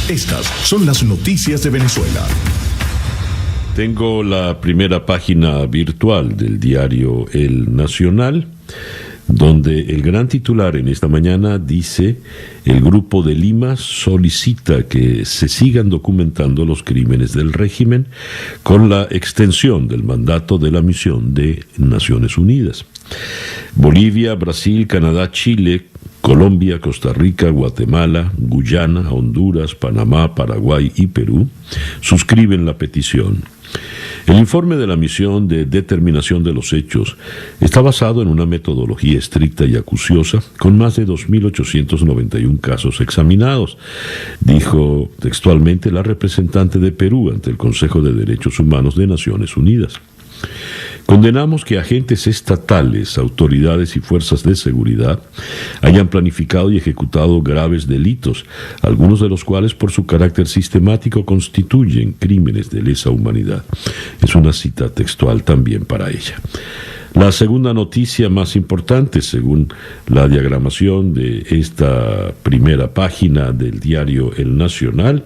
Estas son las noticias de Venezuela. Tengo la primera página virtual del diario El Nacional, donde el gran titular en esta mañana dice: el Grupo de Lima solicita que se sigan documentando los crímenes del régimen con la extensión del mandato de la misión de Naciones Unidas. Bolivia, Brasil, Canadá, Chile, Colombia, Costa Rica, Guatemala, Guyana, Honduras, Panamá, Paraguay y Perú suscriben la petición. El informe de la misión de determinación de los hechos está basado en una metodología estricta y acuciosa, con más de 2.891 casos examinados, dijo textualmente la representante de Perú ante el Consejo de Derechos Humanos de Naciones Unidas. Condenamos que agentes estatales, autoridades y fuerzas de seguridad hayan planificado y ejecutado graves delitos, algunos de los cuales por su carácter sistemático constituyen crímenes de lesa humanidad. Es una cita textual también para ella. La segunda noticia más importante, según la diagramación de esta primera página del diario El Nacional,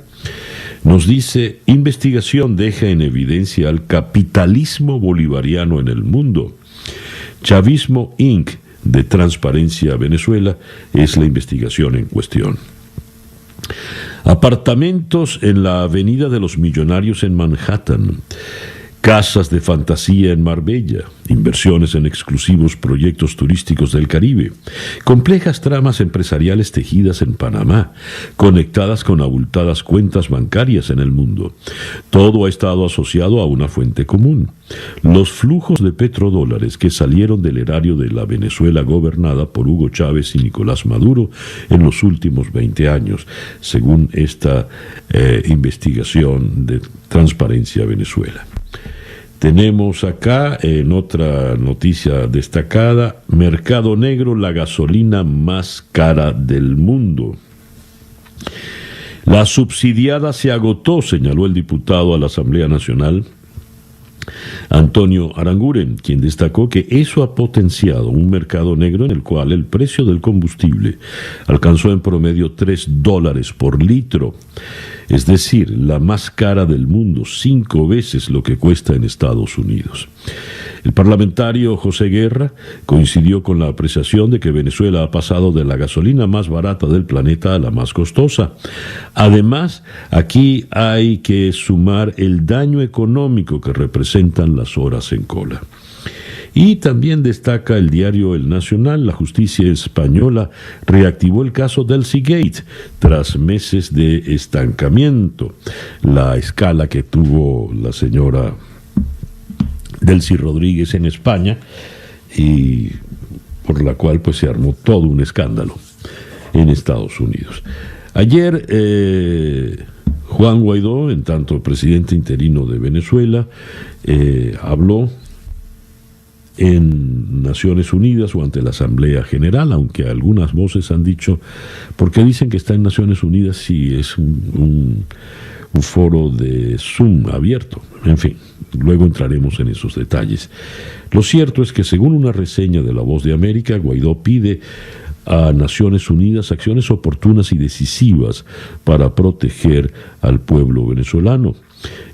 nos dice: investigación deja en evidencia al capitalismo bolivariano en el mundo. Chavismo Inc. de Transparencia Venezuela es la investigación en cuestión. Apartamentos en la Avenida de los Millonarios en Manhattan. Casas de fantasía en Marbella, inversiones en exclusivos proyectos turísticos del Caribe, complejas tramas empresariales tejidas en Panamá, conectadas con abultadas cuentas bancarias en el mundo. Todo ha estado asociado a una fuente común: los flujos de petrodólares que salieron del erario de la Venezuela gobernada por Hugo Chávez y Nicolás Maduro en los últimos 20 años, según esta investigación de Transparencia Venezuela. Tenemos acá, en otra noticia destacada, mercado negro, la gasolina más cara del mundo. La subsidiada se agotó, señaló el diputado a la Asamblea Nacional, Antonio Aranguren, quien destacó que eso ha potenciado un mercado negro en el cual el precio del combustible alcanzó en promedio $3 por litro, es decir, la más cara del mundo, 5 veces lo que cuesta en Estados Unidos. El parlamentario José Guerra coincidió con la apreciación de que Venezuela ha pasado de la gasolina más barata del planeta a la más costosa. Además, aquí hay que sumar el daño económico que representan las horas en cola. Y también destaca el diario El Nacional: la justicia española reactivó el caso Delcy-Gate tras meses de estancamiento. La escala que tuvo la señora Delcy Rodríguez en España, y por la cual pues se armó todo un escándalo en Estados Unidos. Ayer Juan Guaidó, en tanto presidente interino de Venezuela, habló en Naciones Unidas o ante la Asamblea General, aunque algunas voces han dicho: ¿por qué dicen que está en Naciones Unidas si es un foro de Zoom abierto? En fin, luego entraremos en esos detalles. Lo cierto es que, según una reseña de La Voz de América, Guaidó pide a Naciones Unidas acciones oportunas y decisivas para proteger al pueblo venezolano.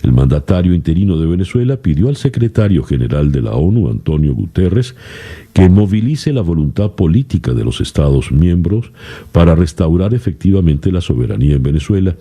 El mandatario interino de Venezuela pidió al secretario general de la ONU, Antonio Guterres, que movilice la voluntad política de los Estados miembros para restaurar efectivamente la soberanía en Venezuela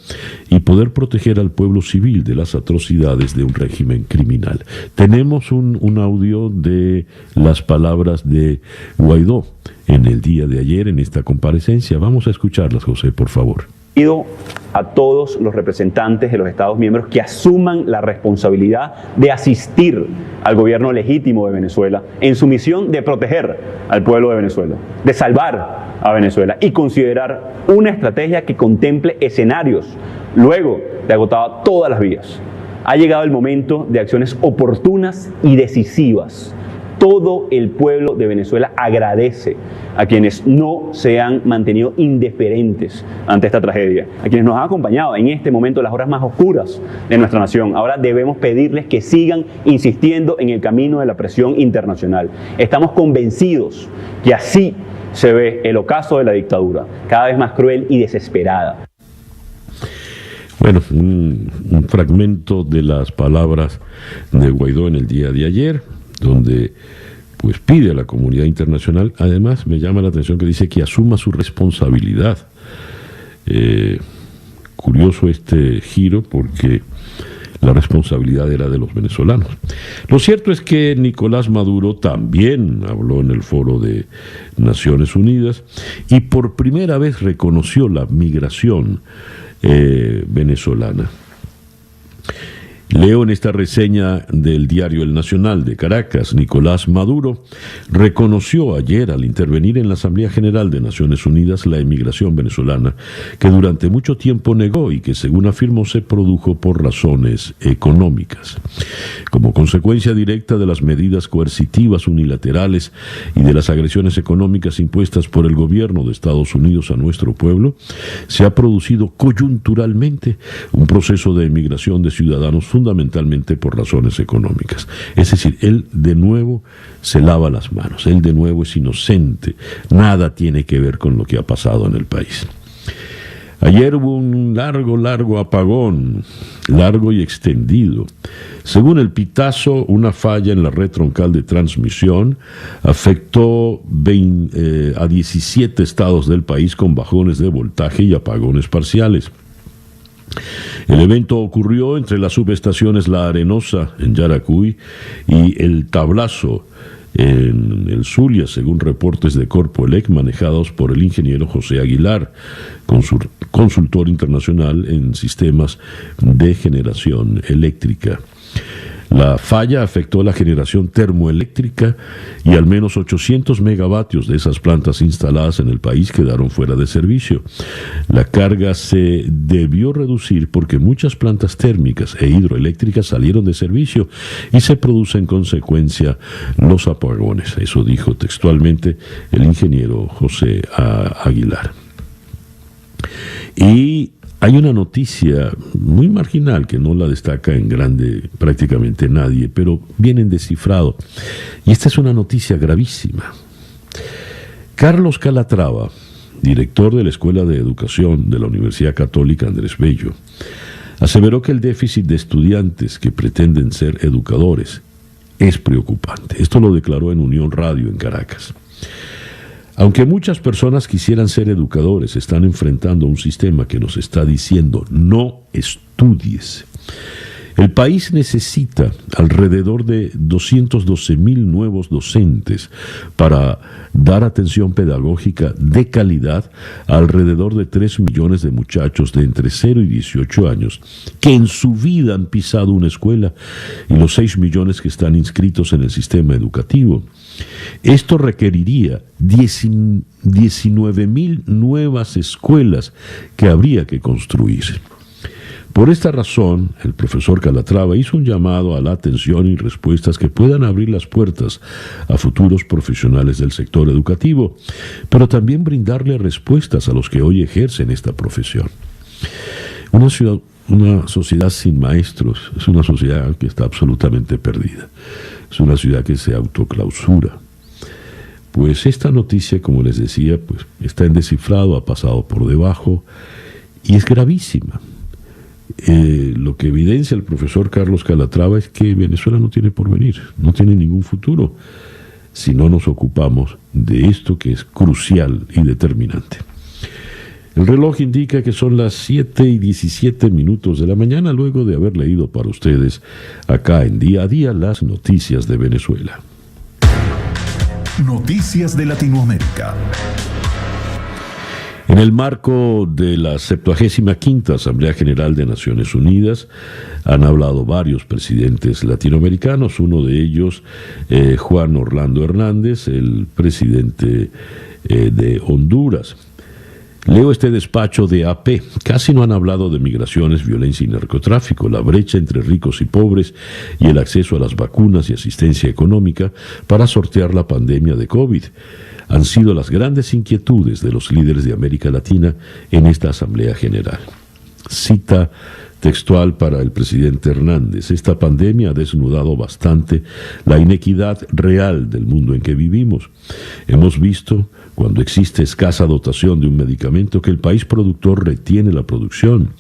y poder proteger al pueblo civil de las atrocidades de un régimen criminal. Tenemos un audio de las palabras de Guaidó en el día de ayer en esta comparecencia. Vamos a escucharlas, José, por favor. Pido a todos los representantes de los Estados miembros que asuman la responsabilidad de asistir al gobierno legítimo de Venezuela en su misión de proteger al pueblo de Venezuela, de salvar a Venezuela y considerar una estrategia que contemple escenarios luego de agotar todas las vías. Ha llegado el momento de acciones oportunas y decisivas. Todo el pueblo de Venezuela agradece a quienes no se han mantenido indiferentes ante esta tragedia, a quienes nos han acompañado en este momento, las horas más oscuras de nuestra nación. Ahora debemos pedirles que sigan insistiendo en el camino de la presión internacional. Estamos convencidos que así se ve el ocaso de la dictadura, cada vez más cruel y desesperada. Bueno, un fragmento de las palabras de Guaidó en el día de ayer, donde pues pide a la comunidad internacional. Además, me llama la atención que dice que asuma su responsabilidad. Curioso este giro, porque la responsabilidad era de los venezolanos. Lo cierto es que Nicolás Maduro también habló en el foro de Naciones Unidas y por primera vez reconoció la migración venezolana. Leo en esta reseña del diario El Nacional de Caracas: Nicolás Maduro reconoció ayer, al intervenir en la Asamblea General de Naciones Unidas, la emigración venezolana, que durante mucho tiempo negó y que, según afirmó, se produjo por razones económicas. Como consecuencia directa de las medidas coercitivas unilaterales y de las agresiones económicas impuestas por el gobierno de Estados Unidos a nuestro pueblo, se ha producido coyunturalmente un proceso de emigración de ciudadanos fundamentalmente por razones económicas. Es decir, él de nuevo se lava las manos, él de nuevo es inocente, nada tiene que ver con lo que ha pasado en el país. Ayer hubo un largo apagón, largo y extendido. Según el Pitazo, una falla en la red troncal de transmisión afectó a 17 estados del país con bajones de voltaje y apagones parciales. El evento ocurrió entre las subestaciones La Arenosa en Yaracuy y El Tablazo en el Zulia, según reportes de Corpoelec manejados por el ingeniero José Aguilar, consultor internacional en sistemas de generación eléctrica. La falla afectó la generación termoeléctrica y al menos 800 megavatios de esas plantas instaladas en el país quedaron fuera de servicio. La carga se debió reducir porque muchas plantas térmicas e hidroeléctricas salieron de servicio y se producen en consecuencia los apagones. Eso dijo textualmente el ingeniero José Aguilar. Y hay una noticia muy marginal que no la destaca en grande prácticamente nadie, pero viene en descifrado. Y esta es una noticia gravísima. Carlos Calatrava, director de la Escuela de Educación de la Universidad Católica Andrés Bello, aseveró que el déficit de estudiantes que pretenden ser educadores es preocupante. Esto lo declaró en Unión Radio en Caracas. Aunque muchas personas quisieran ser educadores, están enfrentando un sistema que nos está diciendo: no estudies. El país necesita alrededor de 212,000 nuevos docentes para dar atención pedagógica de calidad a alrededor de 3 millones de muchachos de entre 0 y 18 años que en su vida han pisado una escuela y los 6 millones que están inscritos en el sistema educativo. Esto requeriría 19,000 nuevas escuelas que habría que construir. Por esta razón, el profesor Calatrava hizo un llamado a la atención y respuestas que puedan abrir las puertas a futuros profesionales del sector educativo, pero también brindarle respuestas a los que hoy ejercen esta profesión. Una sociedad sin maestros es una sociedad que está absolutamente perdida. Es una ciudad que se autoclausura. Pues esta noticia, como les decía, pues está en descifrado, ha pasado por debajo y es gravísima. Lo que evidencia el profesor Carlos Calatrava es que Venezuela no tiene porvenir, no tiene ningún futuro si no nos ocupamos de esto que es crucial y determinante. El reloj indica que son las 7:17 de la mañana, luego de haber leído para ustedes acá en Día a Día las noticias de Venezuela. Noticias de Latinoamérica. En el marco de la 75ª Asamblea General de Naciones Unidas han hablado varios presidentes latinoamericanos, uno de ellos Juan Orlando Hernández, el presidente de Honduras. Leo este despacho de AP. Casi no han hablado de migraciones, violencia y narcotráfico, la brecha entre ricos y pobres y el acceso a las vacunas y asistencia económica para sortear la pandemia de COVID. Han sido las grandes inquietudes de los líderes de América Latina en esta Asamblea General. Cita textual para el presidente Hernández: esta pandemia ha desnudado bastante la inequidad real del mundo en que vivimos. Hemos visto, cuando existe escasa dotación de un medicamento, que el país productor retiene la producción.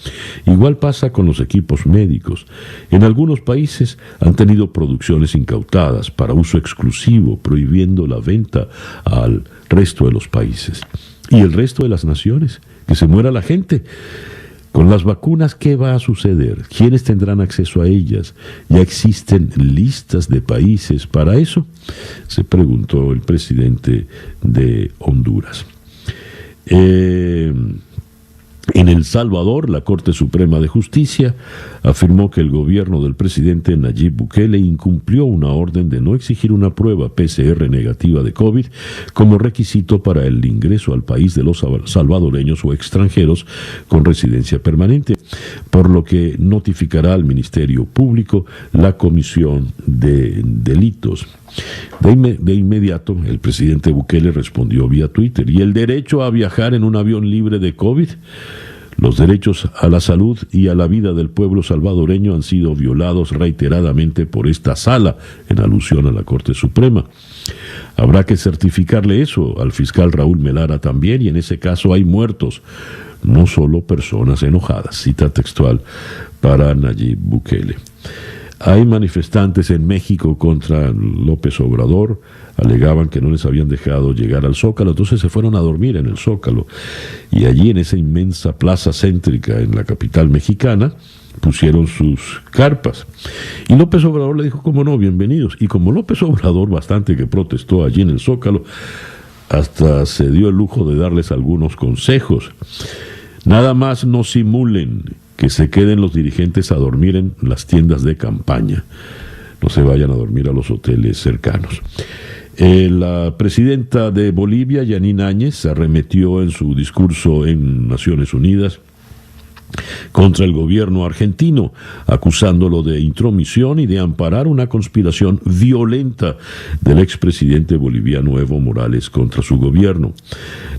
Igual pasa con los equipos médicos. En algunos países han tenido producciones incautadas para uso exclusivo, prohibiendo la venta al resto de los países. ¿Y el resto de las naciones? Que se muera la gente. Con las vacunas, ¿qué va a suceder? ¿Quiénes tendrán acceso a ellas? ¿Ya existen listas de países para eso?, se preguntó el presidente de Honduras. En El Salvador, la Corte Suprema de Justicia afirmó que el gobierno del presidente Nayib Bukele incumplió una orden de no exigir una prueba PCR negativa de COVID como requisito para el ingreso al país de los salvadoreños o extranjeros con residencia permanente, por lo que notificará al Ministerio Público la comisión de delitos. De inmediato, el presidente Bukele respondió vía Twitter: ¿y el derecho a viajar en un avión libre de COVID? Los derechos a la salud y a la vida del pueblo salvadoreño han sido violados reiteradamente por esta sala, en alusión a la Corte Suprema. Habrá que certificarle eso al fiscal Raúl Melara también, y en ese caso hay muertos, no solo personas enojadas. Cita textual para Nayib Bukele. Hay manifestantes en México contra López Obrador. Alegaban que no les habían dejado llegar al Zócalo, entonces se fueron a dormir en el Zócalo. Y allí, en esa inmensa plaza céntrica en la capital mexicana, pusieron sus carpas. Y López Obrador le dijo: cómo no, bienvenidos. Y como López Obrador bastante que protestó allí en el Zócalo, hasta se dio el lujo de darles algunos consejos. Nada más no simulen, que se queden los dirigentes a dormir en las tiendas de campaña. No se vayan a dormir a los hoteles cercanos. La presidenta de Bolivia, Yanine Áñez, arremetió en su discurso en Naciones Unidas contra el gobierno argentino, acusándolo de intromisión y de amparar una conspiración violenta del expresidente boliviano Evo Morales contra su gobierno.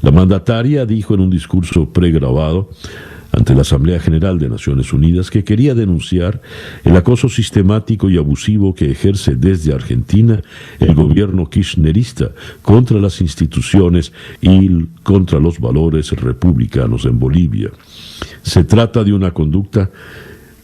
La mandataria dijo en un discurso pregrabado ante la Asamblea General de Naciones Unidas que quería denunciar el acoso sistemático y abusivo que ejerce desde Argentina el gobierno kirchnerista contra las instituciones y contra los valores republicanos en Bolivia. Se trata de una conducta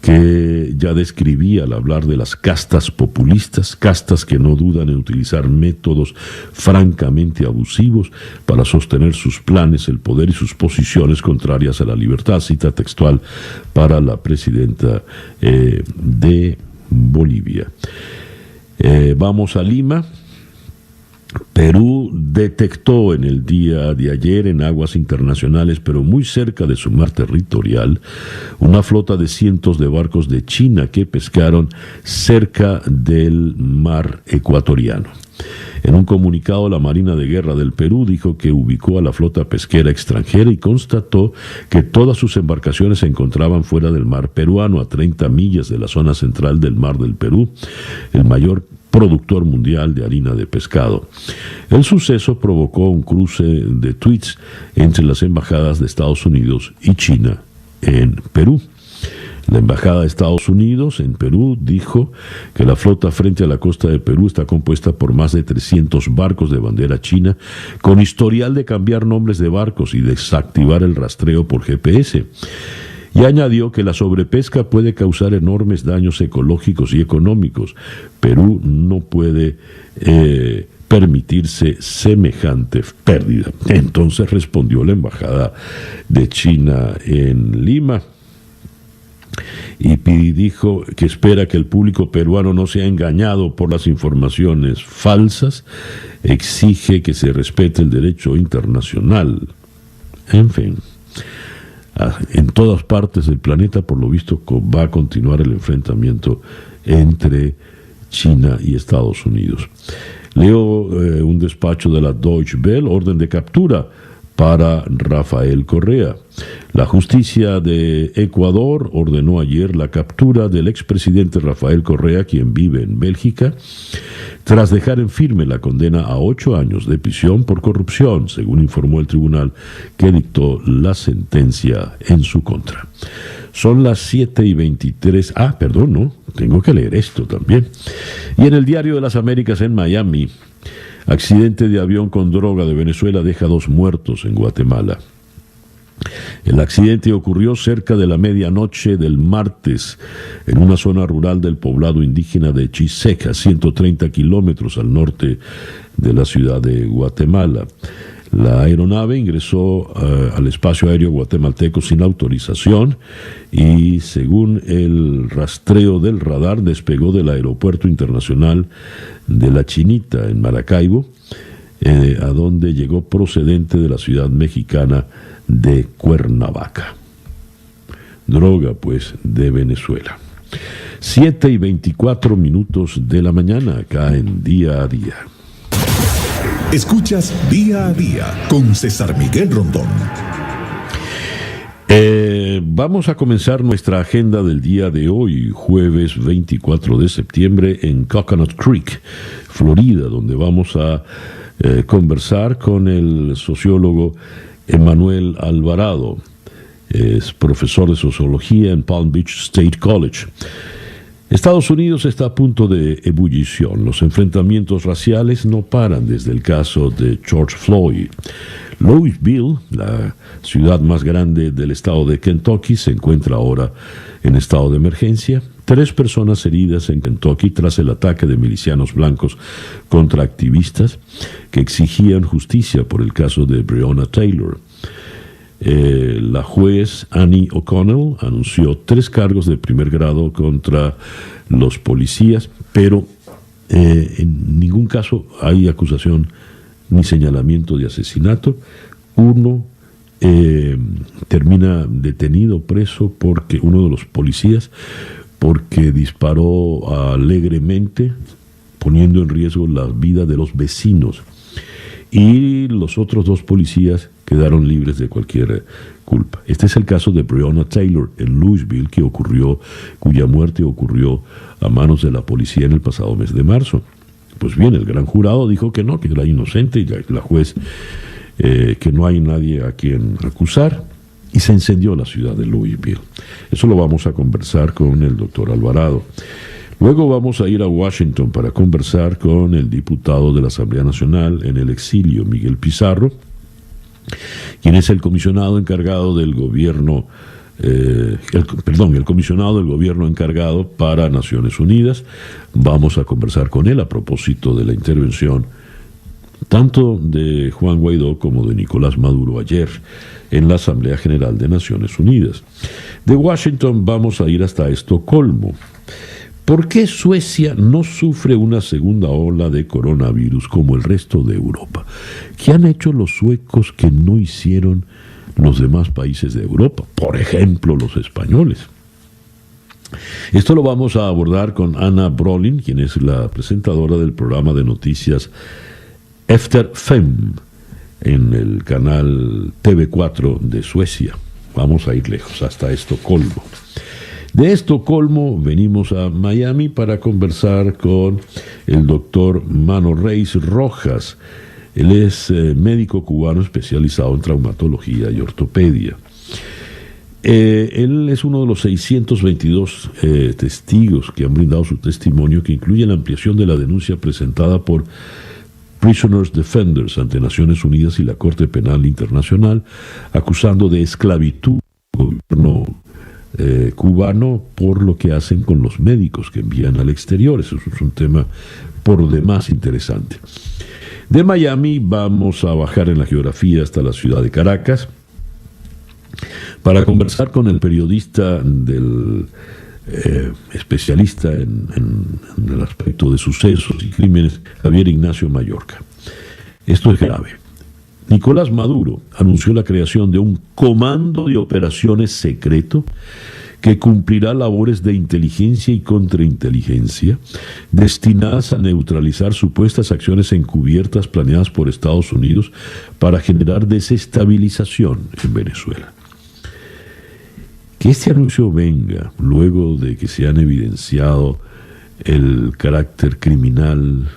que ya describía al hablar de las castas populistas, castas que no dudan en utilizar métodos francamente abusivos para sostener sus planes, el poder y sus posiciones contrarias a la libertad. Cita textual para la presidenta de Bolivia. Vamos a Lima. Perú detectó en el día de ayer en aguas internacionales, pero muy cerca de su mar territorial, una flota de cientos de barcos de China que pescaron cerca del mar ecuatoriano. En un comunicado, la Marina de Guerra del Perú dijo que ubicó a la flota pesquera extranjera y constató que todas sus embarcaciones se encontraban fuera del mar peruano, a 30 millas de la zona central del mar del Perú, el mayor productor mundial de harina de pescado. El suceso provocó un cruce de tweets entre las embajadas de Estados Unidos y China en Perú. La embajada de Estados Unidos en Perú dijo que la flota frente a la costa de Perú está compuesta por más de 300 barcos de bandera china con historial de cambiar nombres de barcos y desactivar el rastreo por GPS. Y añadió que la sobrepesca puede causar enormes daños ecológicos y económicos. Perú no puede permitirse semejante pérdida. Entonces respondió la embajada de China en Lima y dijo que espera que el público peruano no sea engañado por las informaciones falsas, exige que se respete el derecho internacional. En fin. En todas partes del planeta, por lo visto, va a continuar el enfrentamiento entre China y Estados Unidos. Leo un despacho de la Deutsche Welle: orden de captura para Rafael Correa. La justicia de Ecuador ordenó ayer la captura del expresidente Rafael Correa, quien vive en Bélgica, tras dejar en firme la condena a 8 años de prisión por corrupción, según informó el tribunal que dictó la sentencia en su contra. Son las 7:23. Perdón, no, tengo que leer esto también. Y en el Diario de las Américas en Miami, accidente de avión con droga de Venezuela deja 2 muertos en Guatemala. El accidente ocurrió cerca de la medianoche del martes en una zona rural del poblado indígena de Chisec, a 130 kilómetros al norte de la ciudad de Guatemala. La aeronave ingresó al espacio aéreo guatemalteco sin autorización y, según el rastreo del radar, despegó del aeropuerto internacional de La Chinita en Maracaibo, a donde llegó procedente de la ciudad mexicana de Cuernavaca. Droga, pues, de Venezuela. 7:24 de la mañana, acá en Día a Día. Escuchas Día a Día con César Miguel Rondón. Vamos a comenzar nuestra agenda del día de hoy, jueves 24 de septiembre, en Coconut Creek, Florida, donde vamos a conversar con el sociólogo Emanuel Alvarado. Es profesor de sociología en Palm Beach State College. Estados Unidos está a punto de ebullición. Los enfrentamientos raciales no paran desde el caso de George Floyd. Louisville, la ciudad más grande del estado de Kentucky, se encuentra ahora en estado de emergencia. 3 personas heridas en Kentucky tras el ataque de milicianos blancos contra activistas que exigían justicia por el caso de Breonna Taylor. La juez Annie O'Connell anunció 3 cargos de primer grado contra los policías, pero en ningún caso hay acusación ni señalamiento de asesinato. Uno termina detenido, preso, porque uno de los policías, porque disparó alegremente, poniendo en riesgo la vida de los vecinos. Y los otros 2 policías quedaron libres de cualquier culpa. Este es el caso de Breonna Taylor en Louisville, cuya muerte ocurrió a manos de la policía en el pasado mes de marzo. Pues bien, el gran jurado dijo que no, que era inocente, y la juez que no hay nadie a quien acusar, y se incendió la ciudad de Louisville. Eso lo vamos a conversar con el doctor Alvarado. Luego vamos a ir a Washington para conversar con el diputado de la Asamblea Nacional en el exilio, Miguel Pizarro, quien es el comisionado encargado del gobierno, el comisionado del gobierno encargado para Naciones Unidas. Vamos a conversar con él a propósito de la intervención tanto de Juan Guaidó como de Nicolás Maduro ayer en la Asamblea General de Naciones Unidas. De Washington vamos a ir hasta Estocolmo. ¿Por qué Suecia no sufre una segunda ola de coronavirus como el resto de Europa? ¿Qué han hecho los suecos que no hicieron los demás países de Europa? Por ejemplo, los españoles. Esto lo vamos a abordar con Anna Brolin, quien es la presentadora del programa de noticias Efter Fem en el canal TV4 de Suecia. Vamos a ir lejos, hasta Estocolmo. De Estocolmo venimos a Miami para conversar con el doctor Mano Reis Rojas. Él es médico cubano especializado en traumatología y ortopedia. Él es uno de los 622 testigos que han brindado su testimonio, que incluye la ampliación de la denuncia presentada por Prisoners Defenders ante Naciones Unidas y la Corte Penal Internacional, acusando de esclavitud al gobierno cubano por lo que hacen con los médicos que envían al exterior. Eso es un tema por demás interesante. De Miami vamos a bajar en la geografía hasta la ciudad de Caracas para conversar con el periodista especialista en el aspecto de sucesos y crímenes, Javier Ignacio Mallorca. Esto es grave. Nicolás Maduro anunció la creación de un comando de operaciones secreto que cumplirá labores de inteligencia y contrainteligencia destinadas a neutralizar supuestas acciones encubiertas planeadas por Estados Unidos para generar desestabilización en Venezuela. Que este anuncio venga luego de que se han evidenciado el carácter criminal,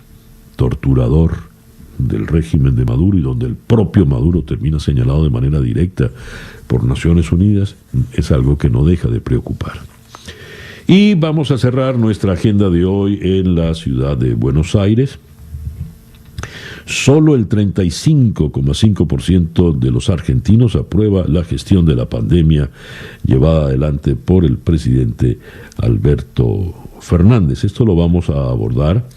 torturador, del régimen de Maduro y donde el propio Maduro termina señalado de manera directa por Naciones Unidas, es algo que no deja de preocupar. Y vamos a cerrar nuestra agenda de hoy en la ciudad de Buenos Aires. Solo el 35,5% de los argentinos aprueba la gestión de la pandemia llevada adelante por el presidente Alberto Fernández. Esto lo vamos a abordar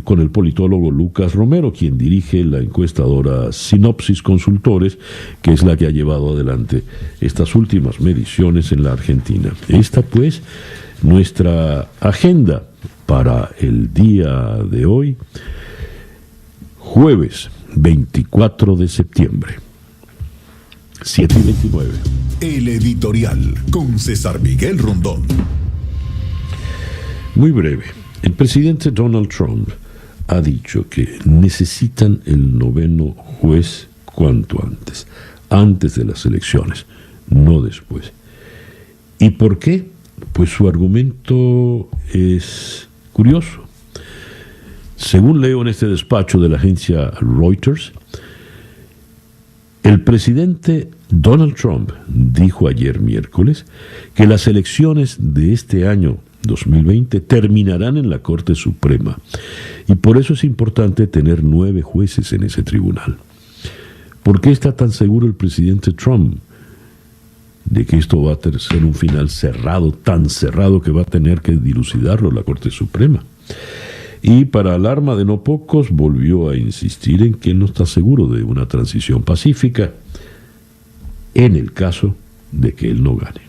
con el politólogo Lucas Romero, quien dirige la encuestadora Sinopsis Consultores, que es la que ha llevado adelante estas últimas mediciones en la Argentina. Esta, pues, nuestra agenda para el día de hoy, jueves 24 de septiembre, 7:29. El editorial con César Miguel Rondón. Muy breve. El presidente Donald Trump ha dicho que necesitan el 9º juez cuanto antes de las elecciones, no después. ¿Y por qué? Pues su argumento es curioso. Según leo en este despacho de la agencia Reuters, el presidente Donald Trump dijo ayer miércoles que las elecciones de este año 2020 terminarán en la Corte Suprema y por eso es importante tener 9 jueces en ese tribunal. ¿Por qué está tan seguro el presidente Trump de que esto va a ser un final cerrado, tan cerrado que va a tener que dilucidarlo la Corte Suprema? Y para alarma de no pocos, volvió a insistir en que no está seguro de una transición pacífica en el caso de que él no gane.